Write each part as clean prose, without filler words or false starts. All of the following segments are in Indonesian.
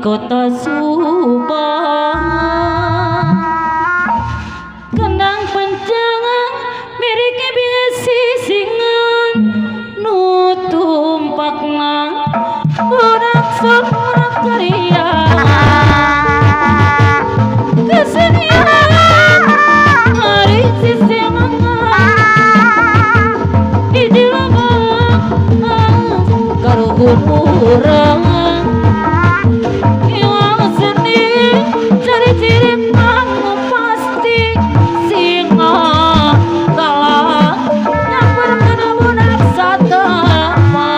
kota Subang kendang penjangan mirike biasi singan nutumpak nang budak sok karya kesenian hari sisi di dilabang karo urang iwang seni cari ciri kamu pasti singa kalah nyamper kena budak satama.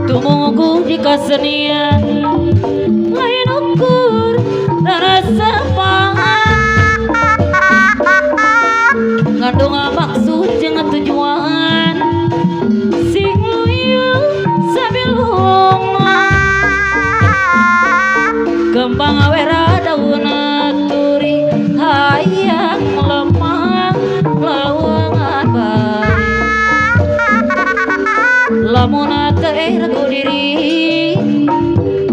Tumugu di kesenian lain ukur dan rasa paham ngandung maksud jeung tujuan sing luyu sambil kembang awera dauna turi hayang lemah lawangan bayi lamun teh ragu diri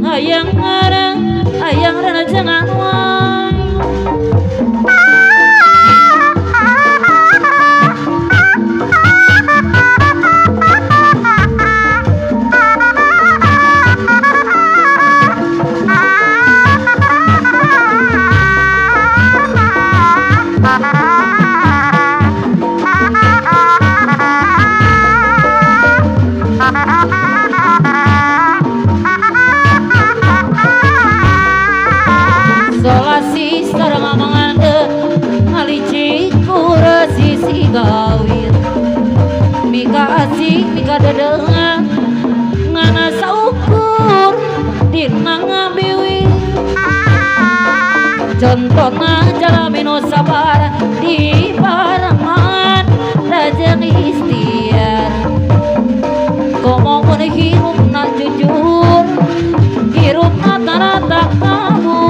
hayang ngarang hayang rana jangan wae solasi sareng mangande alici kurasi si gawir mika asik mika dedengan ngana saukur dina ngabiwi contohna jalami nu sabar di barengan rajang ikhtiar komo hirupna jujur hirupna tarata kamu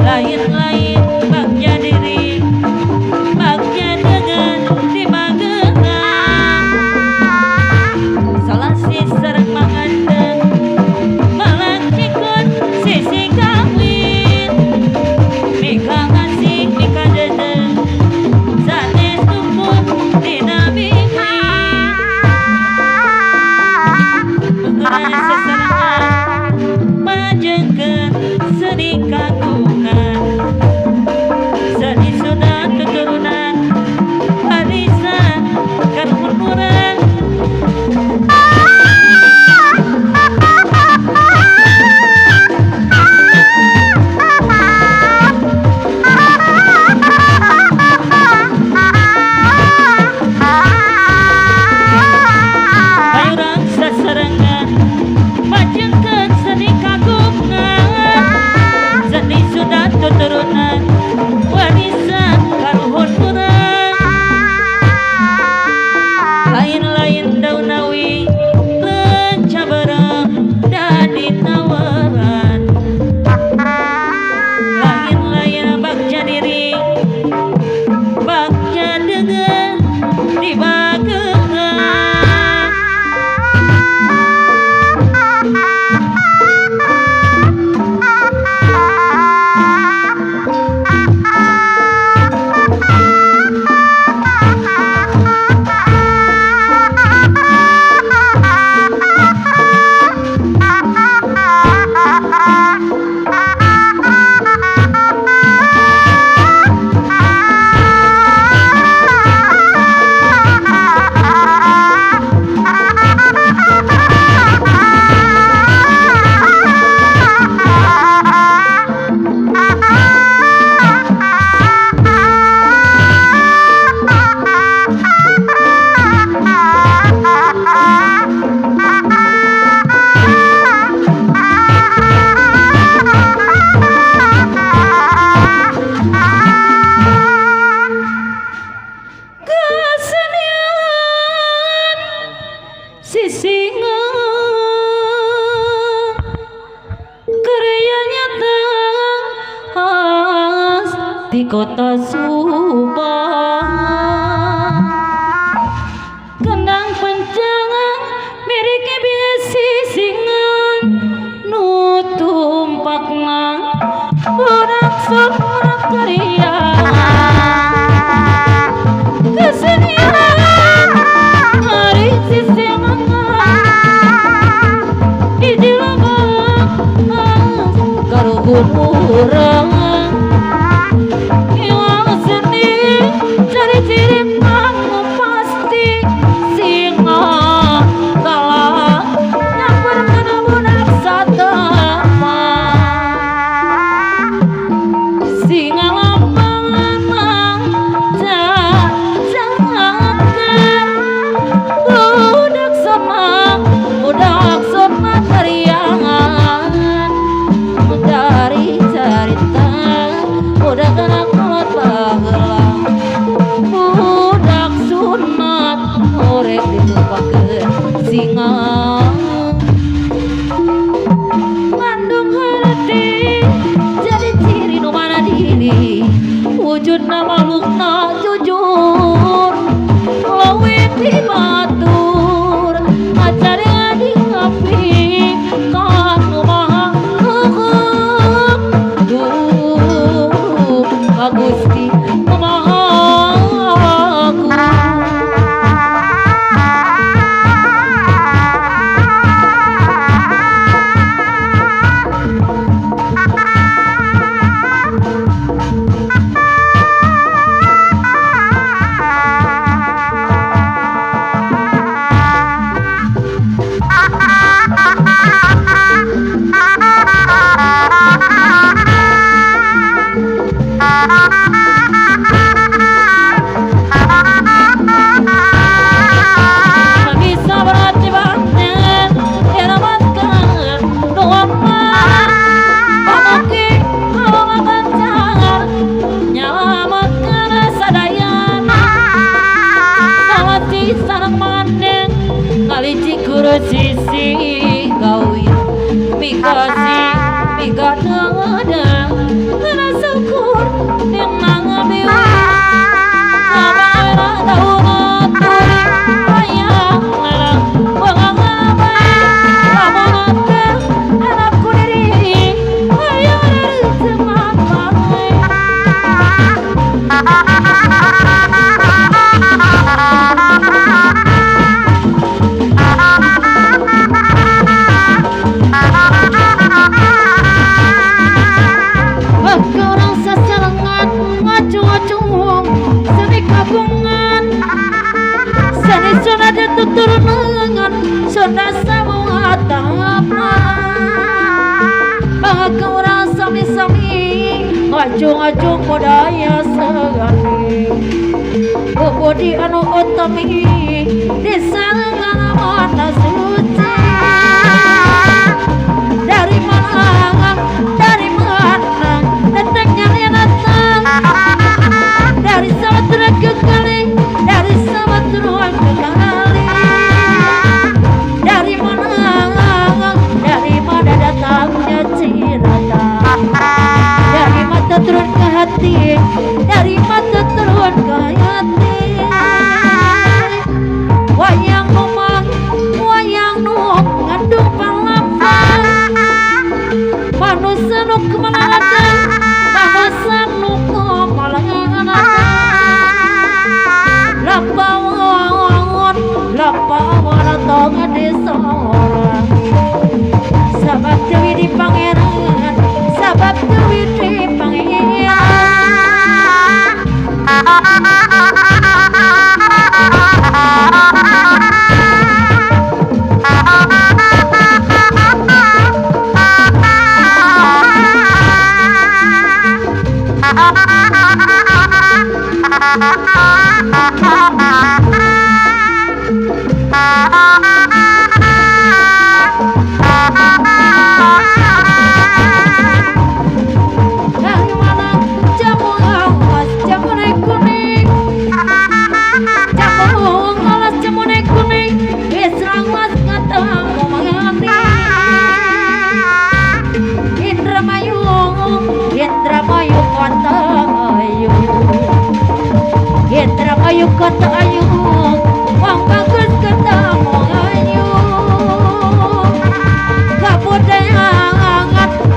lain-lain bagja di kota Subang. Kendang penjangan miriki biasi singan nutumpak nang budak seorang karya kesenian hari sisi mangga di jilbab karuhun urang iwang seni cari ciri kamu pasti singa kalah nyamper kena budak satama singa lambangan jangan budak sama teriangan dari cerita budak anak kolot bagelang budak sunat orek ditumpakeun singa ngandung hati jadi ciri nu mana diri wujudna makhlukna jujur leuwih ti batur acara di ngapi kanu maha hukum Gusti kumaha aku bisa berarti banget diramatkan doang pamaki halangan jangan nyelamatkan sadayana salati sareng mandeng kaliji kurus sisi gawin mikasi migadang kena syukur yang nangabiwa ngabara daungan turi bayang larang wangang abay lamongan anakku diri bayang dari semak bangai orang sasalengan ngacung-ngacung seni kabungan seni sona ditutur nengan sona samuha tahapan orang sami-sami ngacung-ngacung budaya segani budi anu utami di sana mana suci dari mana datangnya datang dari samudra ke kali dari samudra ke kali dari mana datangnya cinta dari mata turun ke hati dari mata turun ke hati wayang nu ngandung palapan manusia nu kemana manusia nu kemana lapawan atau ngade seorang sabab dewi di pangeran sabab dewi di pangeran Indramayu kota ayu kata ayu wong bagus ketemu ayu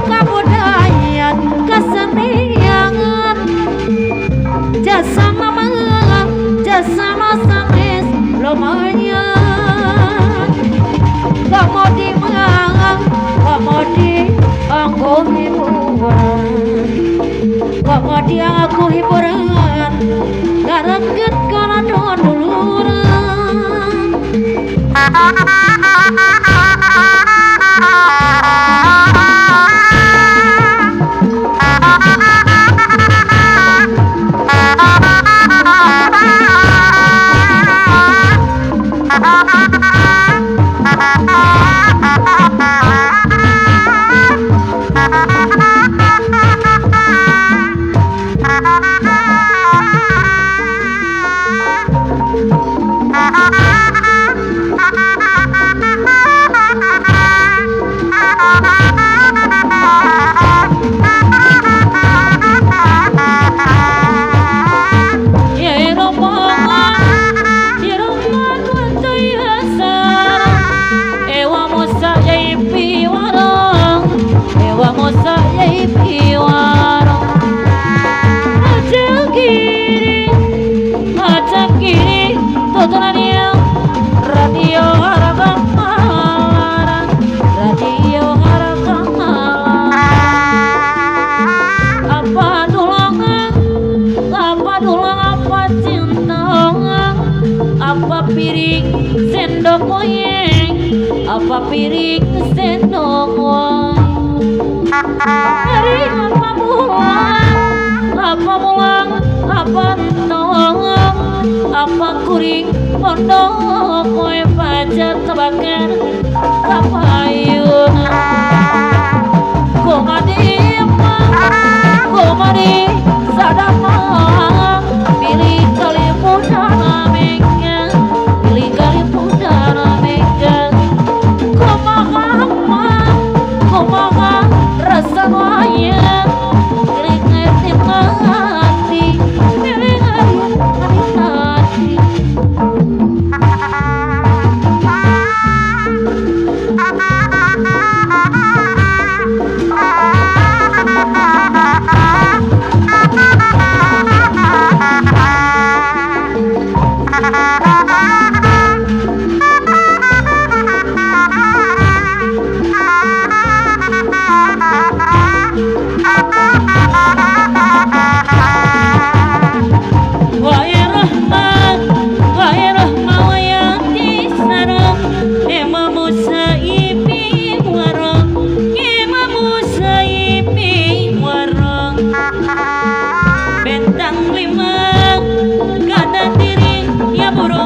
kabudayan kesenian jasa sanes lumayan komodi aku hiburan gareket karena doan duluran apa piring sendok dari apa mulang apa entong apa kuring pondok kue pacar tebakan kapayun komadi sadama pilih kali muda mega pilih kali muda mega kumaha rasa waya pilih ngerti hati pilih hati bentang 5 kanan diri ya burung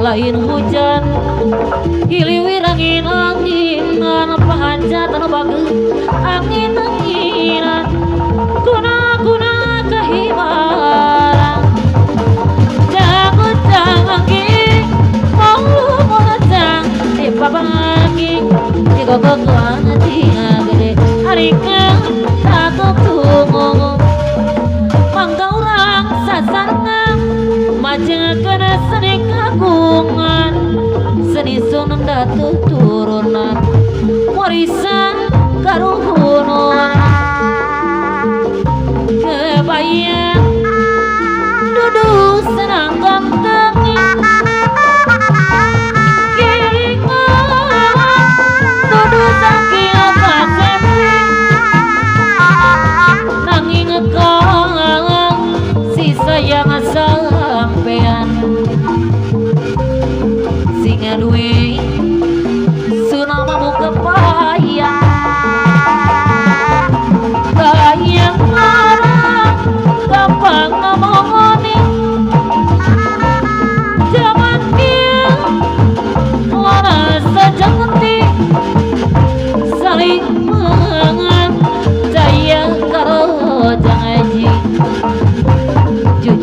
lain hujan hiliwir angin-anginan panjatan bagus angin-anginan guna-guna kehimaran jangan-jangan mau menjang di babagi di gogokan tia gede harika takut tunggu mangga orang sasarangan majeng kena seni kagungan seni sunan datu turunan warisan karuhunan kebayang duduk senang gantengi kiringan duduk saking apa sepi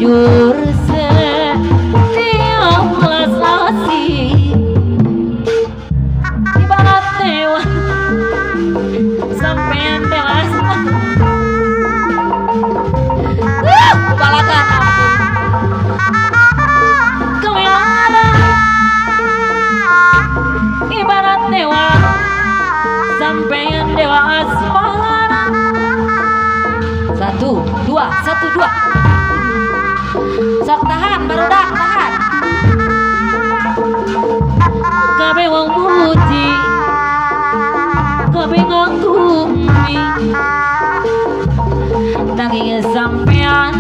bujur setiap belas asih ibarat dewa sampean dewasa balakan ibarat dewa sampean dewa asmara. Satu dua sok tahan barudak tahan kabeh wong puji kabeh ngagumi nanging sampean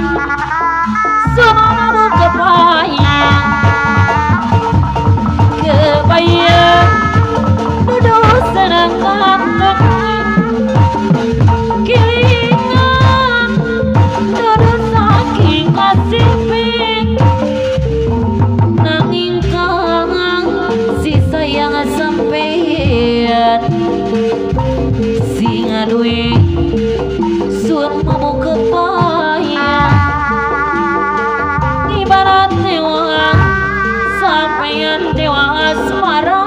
sono kebayang duduk senang kilingan duduk saking asiping nanging kangang si sayang sampean si ngaduwe sun mau kebayang ibarat dewa sampean dewa asmara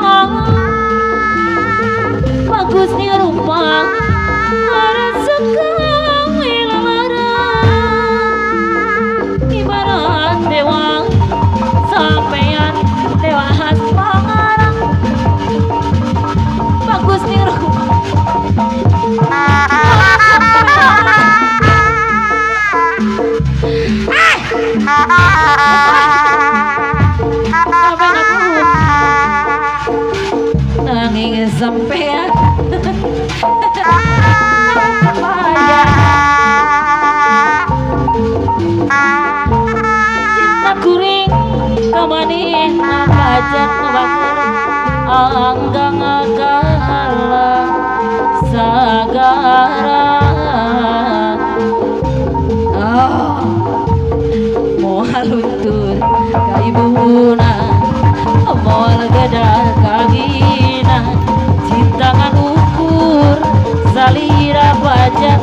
bagusnya rupa rasa kami larang ibarat dewa sampean dewa asmara bagusnya rupa nanging sampean cinta kuring kamanih ngajak ngebaker anggang agala sagara moal luntur ka ibuna moal gadah kagina cinta ngukur salira pajak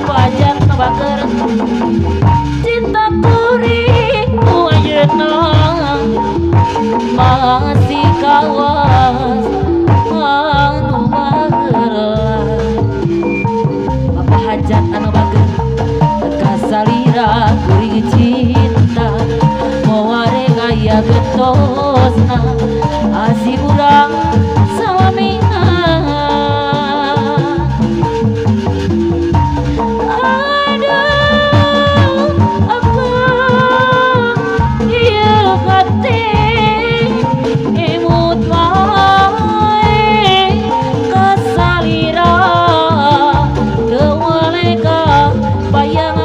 ngebaker cinta kuring ayeuna masih kawas anu bageula apa hajat anu bager ka salira kuring cinta moare aya getosna asih urang samina bayang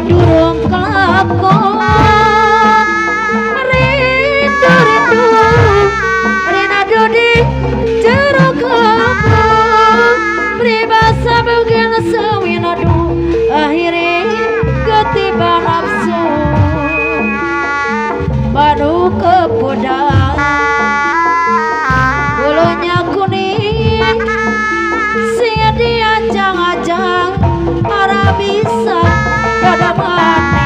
durung kelakon rindu rinadu di jero kamu pribasa bagian sewinadu akhirnya ketiba nafsu baru kepodang bulunya kuning sia diajang-ajang para bisa pada mati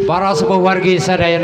para sepuh wargi sadaya